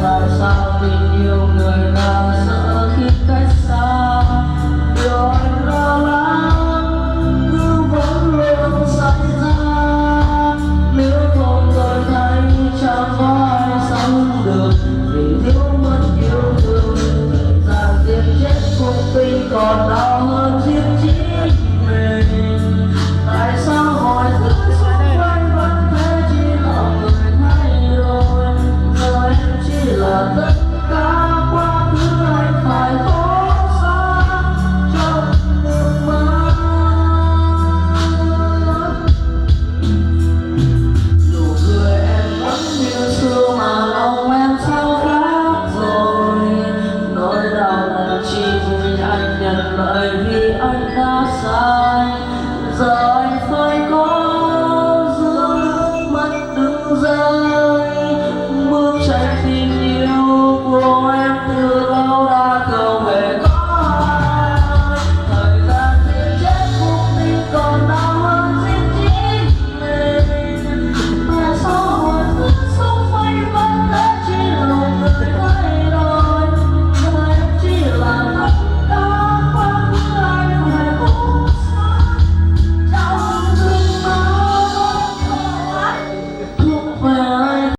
tại sao tình yêu người nào sợ khi cách xa. Điều anh lo lắng cứ vẫn luôn xảy ra, nếu không tôi thấy chẳng có ai sống được vì thiếu mất yêu thương. Thời gian giết chết cuộc tình còn đau hơn.